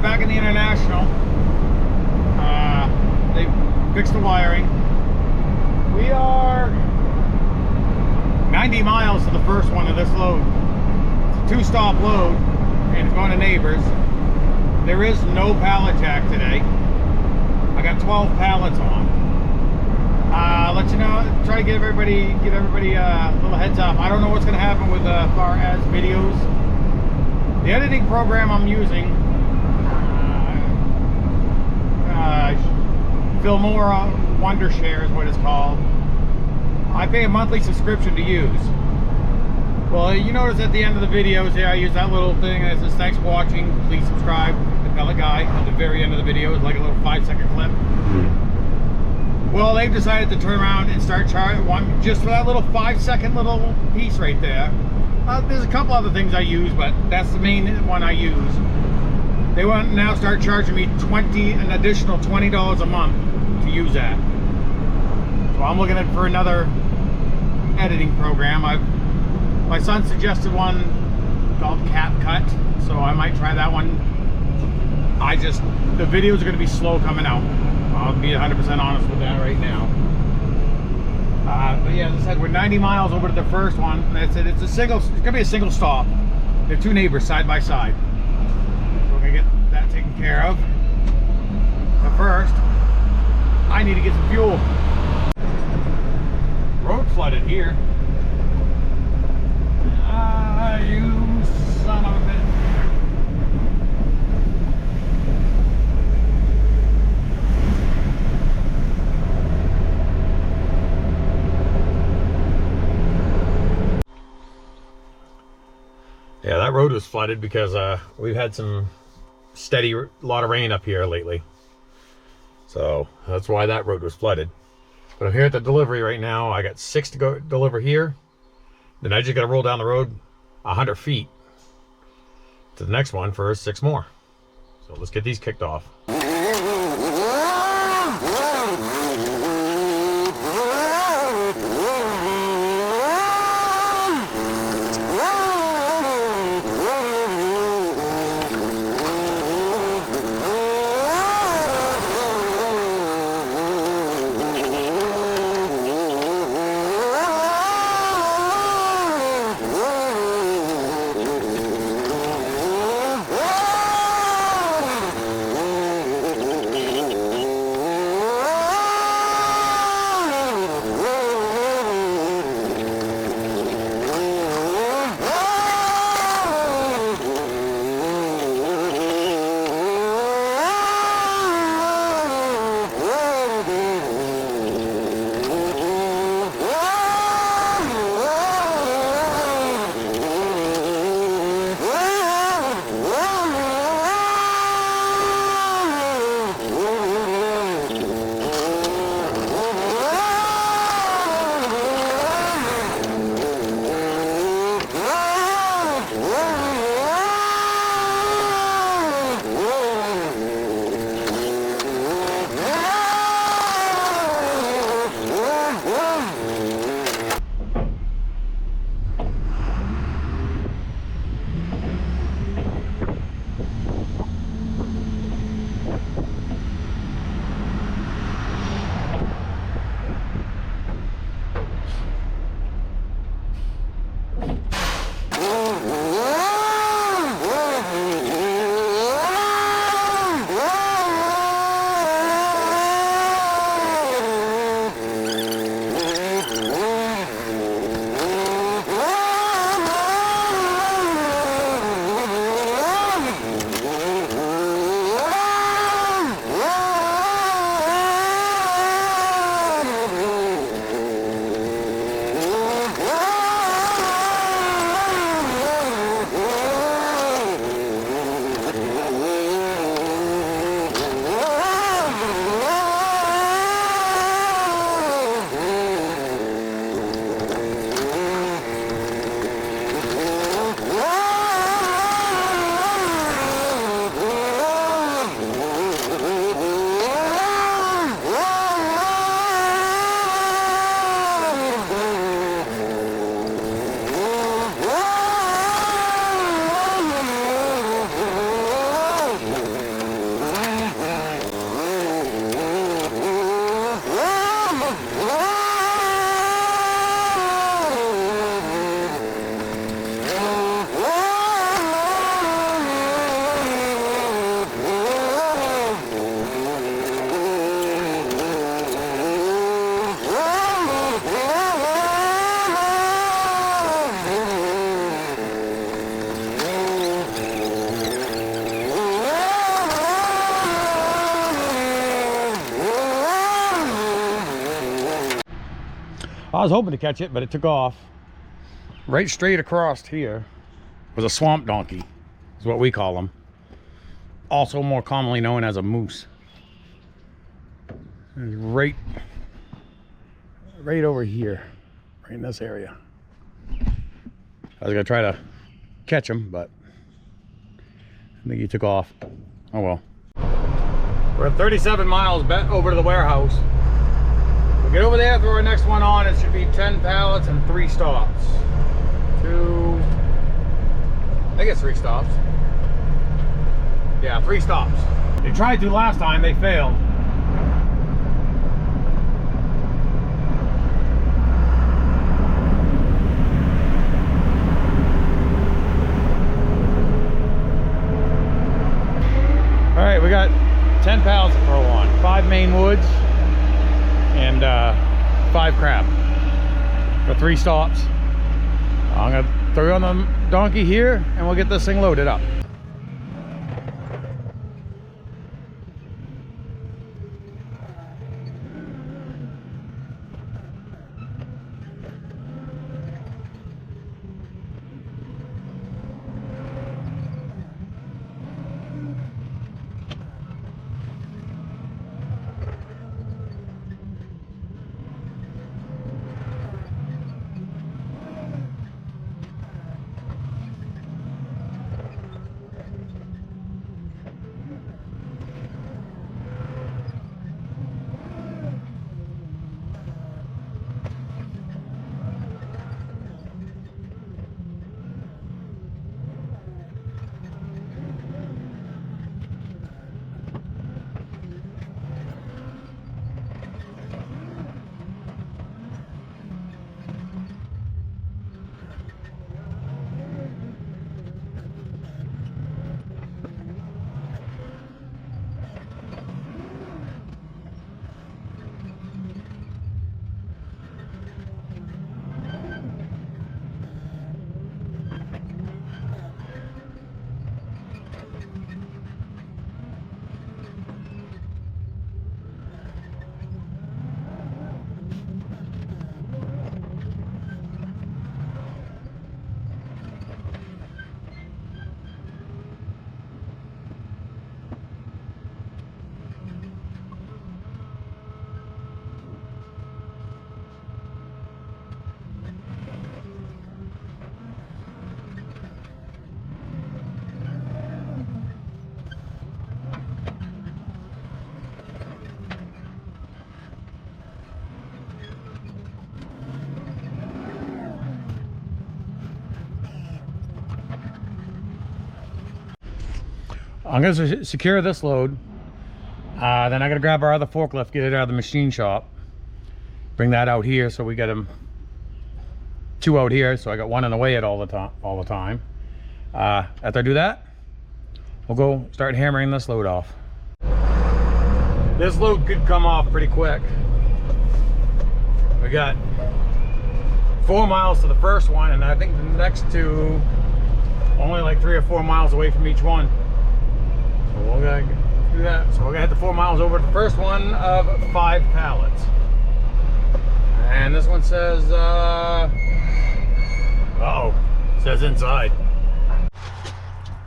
back in the International. They fixed the wiring. We are 90 miles to the first one of this load. It's a 2-stop load, and it's going to neighbors. There is no pallet jack today. I got 12 pallets on. Let you know, try to give everybody a little heads up. I don't know what's going to happen with far as videos. The editing program I'm using, Filmora Wondershare is what it's called. I pay a monthly subscription to use. Well, you notice at the end of the videos here, I use that little thing that says, thanks for watching, please subscribe. The Pellet guy at the very end of the video is like a little 5-second clip. Well, they've decided to turn around and start charging one just for that little 5-second little piece right there. There's a couple other things I use, but that's the main one I use. They want to now start charging me an additional $20 a month to use that. So I'm looking at for another editing program. My son suggested one called CapCut, so I might try that one. The videos are going to be slow coming out. I'll be 100% honest with that right now. But yeah, as I said, we're 90 miles over to the first one. That's it. It's going to be a single stop. They're two neighbors side by side. So we're going to get that taken care of. But first, I need to get some fuel. Road flooded here. You son of a bitch. Yeah, that road was flooded because we've had some steady lot of rain up here lately. So that's why that road was flooded. But I'm here at the delivery right now. I got 6 to go deliver here. Then I just got to roll down the road 100 feet to the next one for 6 more. So let's get these kicked off. was hoping to catch it, but it took off. Right straight across here was a swamp donkey, is what we call them. Also more commonly known as a moose. Right over here, right in this area. I was gonna try to catch him, but I think he took off. Oh well. We're at 37 miles over to the warehouse. We'll get over there, throw our next one on. It should be 10 pallets and 3 stops. I guess 3 stops. Yeah, 3 stops. They tried to last time, they failed. All right, we got 10 pallets to throw on. 5 Maine woods and 5 crab for 3 stops. I'm gonna throw on the donkey here and we'll get this thing loaded up. I'm gonna secure this load. Then I gotta grab our other forklift, get it out of the machine shop, bring that out here. So we got them 2 out here. So I got 1 in the way all the time. After I do that, we'll go start hammering this load off. This load could come off pretty quick. We got 4 miles to the first one, and I think the next 2 only like 3 or 4 miles away from each one. So we'll gotta do that. So we're gonna head the 4 miles over to the first one of 5 pallets. And this one says, uh-oh, says inside.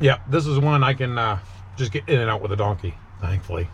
Yeah, this is one I can just get in and out with a donkey, thankfully.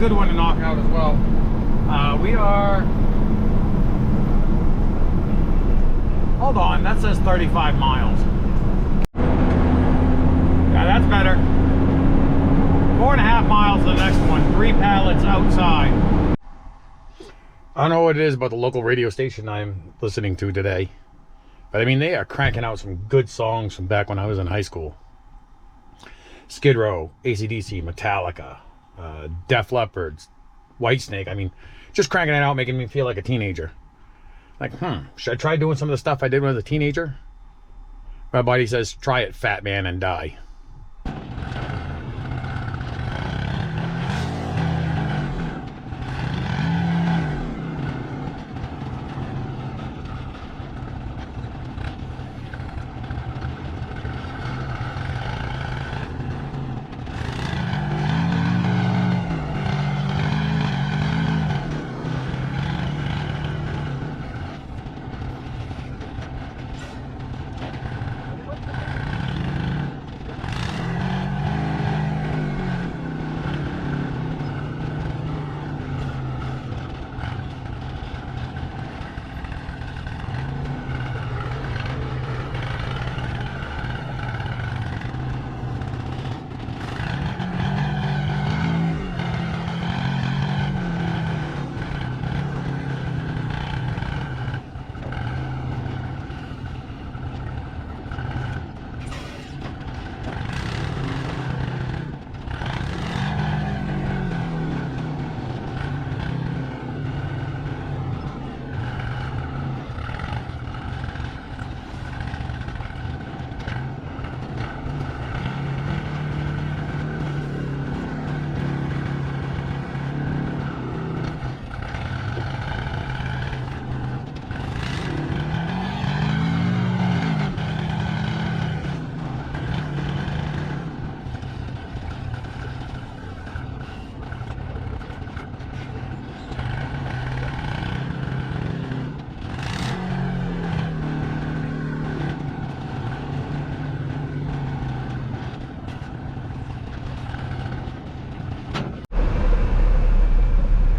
good one to knock out as well. We are... Hold on, that says 35 miles. Yeah, that's better. 4.5 miles to the next one. 3 pallets outside. I don't know what it is about the local radio station I'm listening to today. But I mean, they are cranking out some good songs from back when I was in high school. Skid Row, AC/DC, Metallica, Def Leppard, Whitesnake. I mean, just cranking it out, making me feel like a teenager. Like, should I try doing some of the stuff I did when I was a teenager? My buddy says, try it, fat man, and die.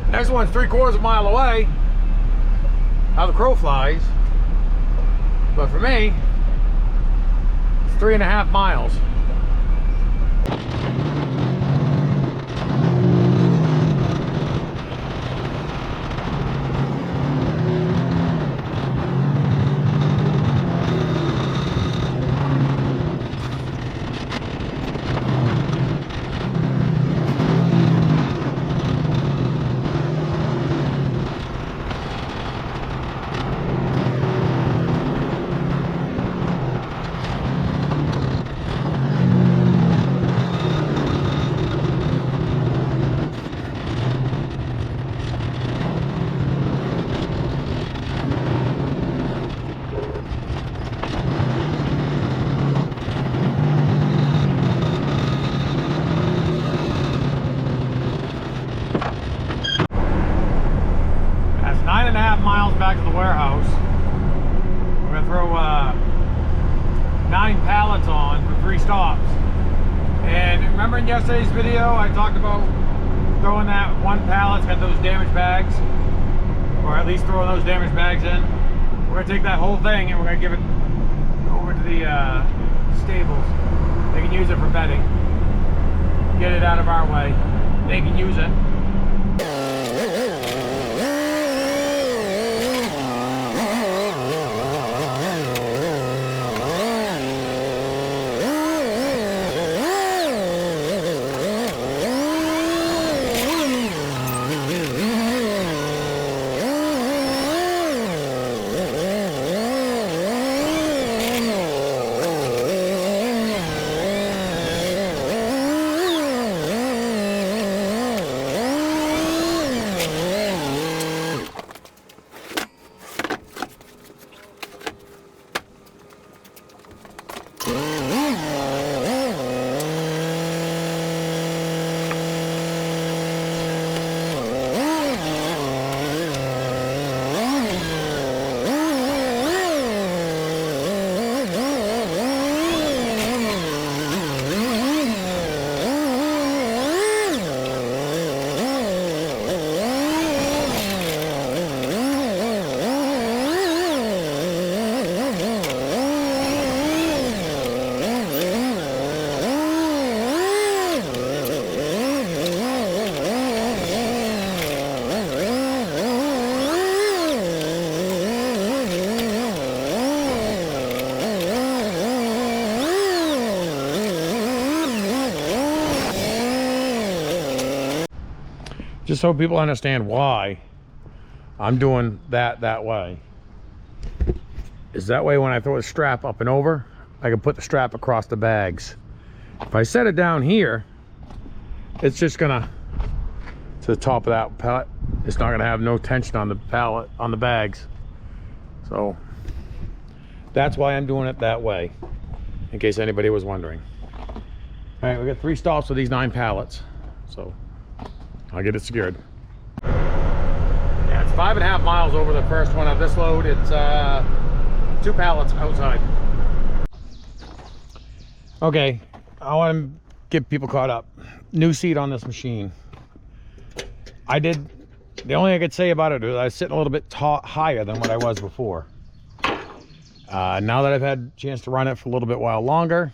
Next one's 3/4 of a mile away. How the crow flies. But for me, it's 3.5 miles. That's 9.5 miles back to the warehouse. We're gonna throw 9 pallets on for 3 stops. And remember in yesterday's video, I talked about throwing that 1 pallet's got those damaged bags, or at least throwing those damaged bags in. We're gonna take that whole thing and we're gonna give it over to the stables. They can use it for bedding. Get it out of our way. They can use it. Just so people understand why I'm doing that way. Is that way when I throw the strap up and over, I can put the strap across the bags. If I set it down here, it's just gonna, to the top of that pallet, it's not gonna have no tension on the pallet, on the bags. So that's why I'm doing it that way, in case anybody was wondering. All right, we got 3 stops with these 9 pallets. So I'll get it secured. Yeah, it's 5.5 miles over the first one of this load. It's 2 pallets outside. Okay, I want to get people caught up. New seat on this machine. The only thing I could say about it is I was sitting a little bit higher than what I was before. Now that I've had a chance to run it for a little bit while longer,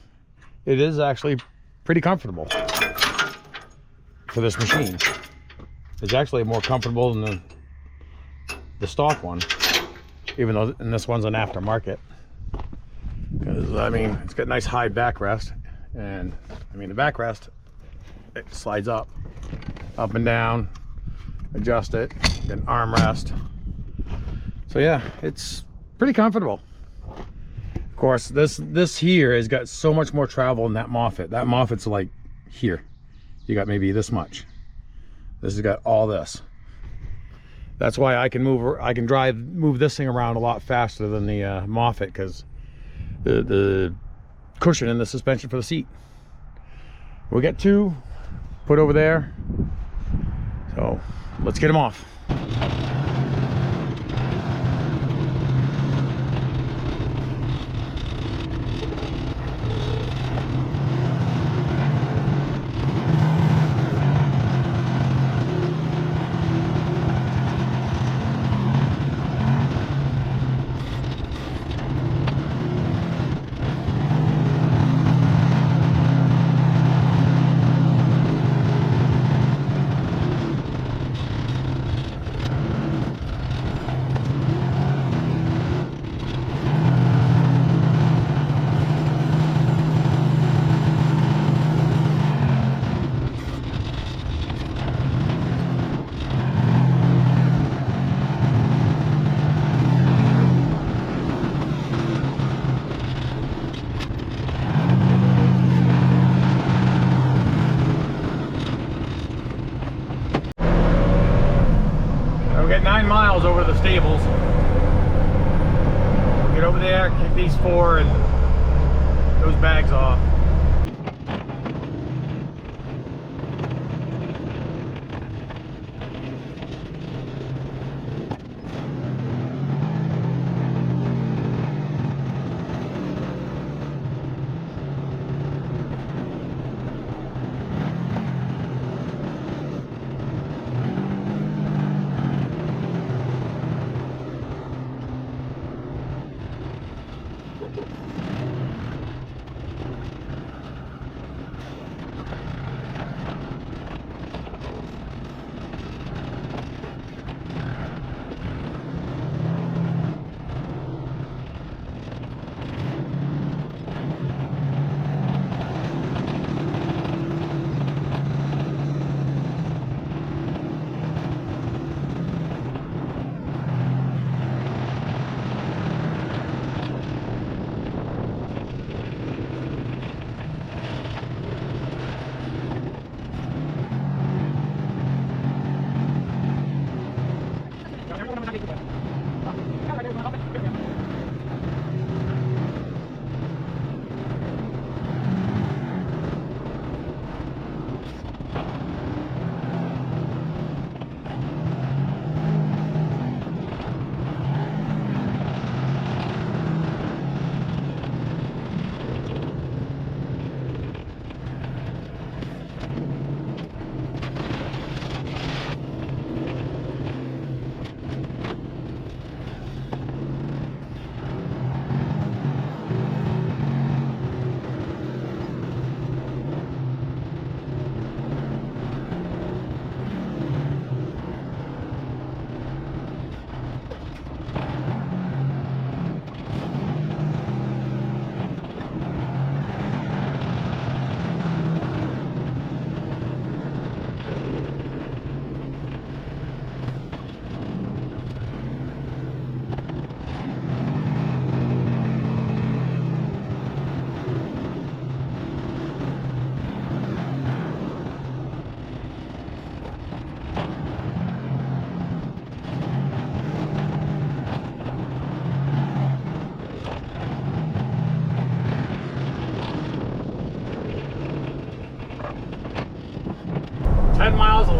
it is actually pretty comfortable for this machine. It's actually more comfortable than the stock one, even though this one's an aftermarket. Because I mean, it's got a nice high backrest, and I mean the backrest, it slides up and down, adjust it, get an armrest. So yeah, it's pretty comfortable. Of course, this here has got so much more travel than that Moffett. That Moffat's like here. You got maybe this much. This has got all this. That's why I can move this thing around a lot faster than the Moffett, because the cushion in the suspension for the seat. We'll get 2 put over there. So let's get them off. We got 9 miles over to the stables. We'll get over there, kick these 4 and those bags off.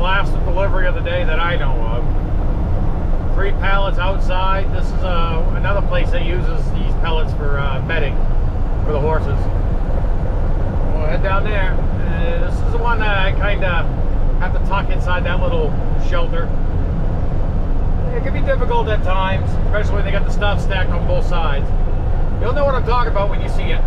last delivery of the day that I know of. 3 pallets outside. This is another place that uses these pellets for bedding for the horses. We'll head down there. This is the one that I kind of have to tuck inside that little shelter. It can be difficult at times, especially when they got the stuff stacked on both sides. You'll know what I'm talking about when you see it.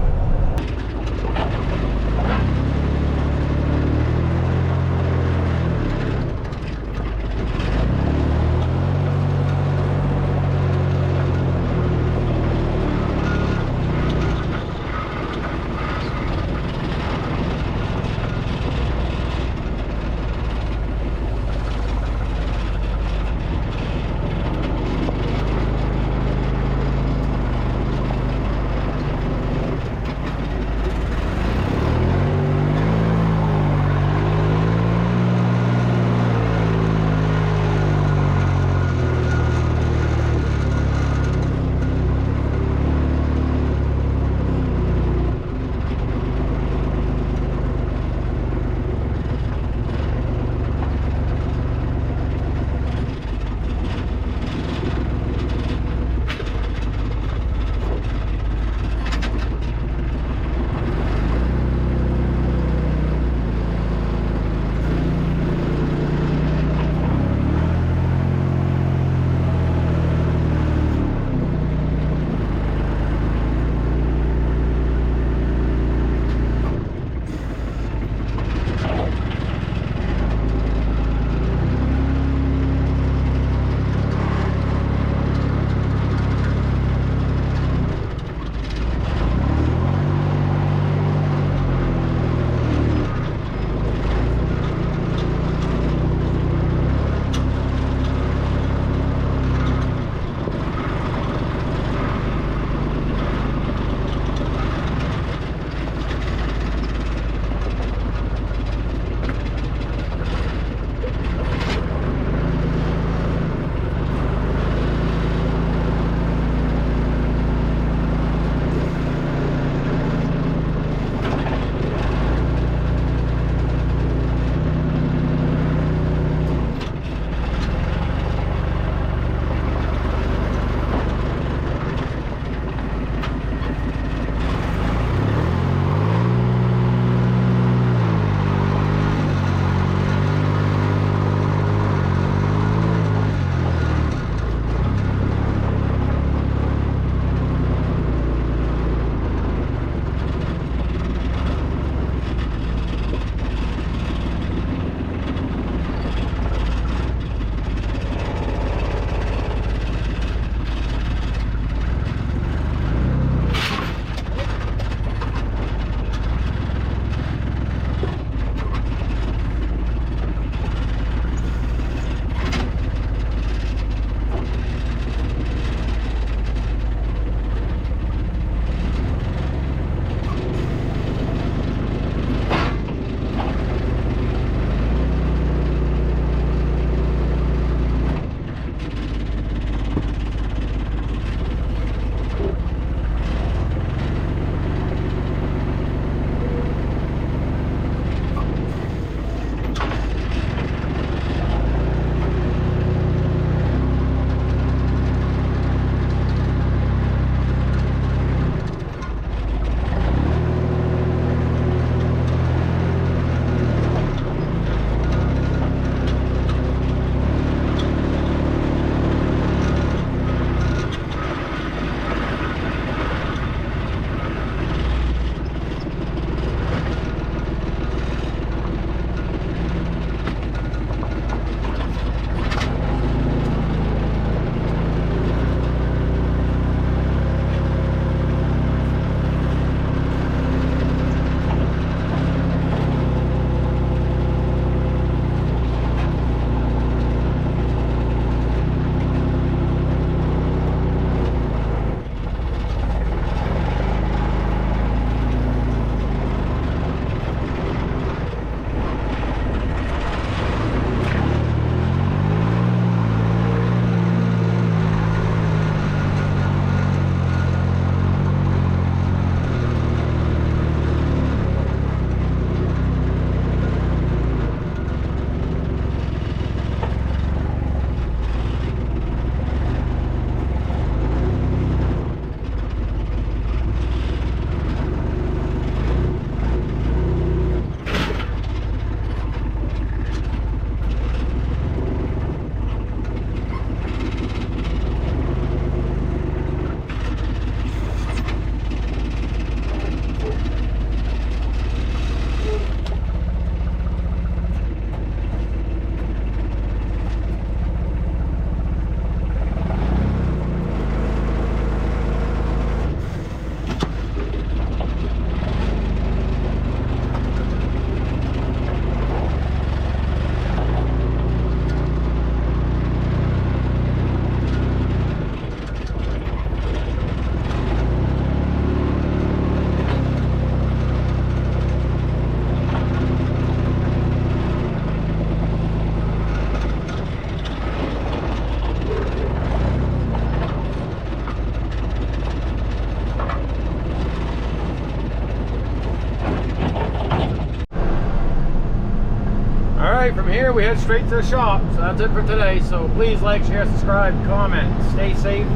here we head straight to the shop. So that's it for today. So please like, share, subscribe, comment. Stay safe.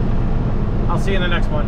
I'll see you in the next one.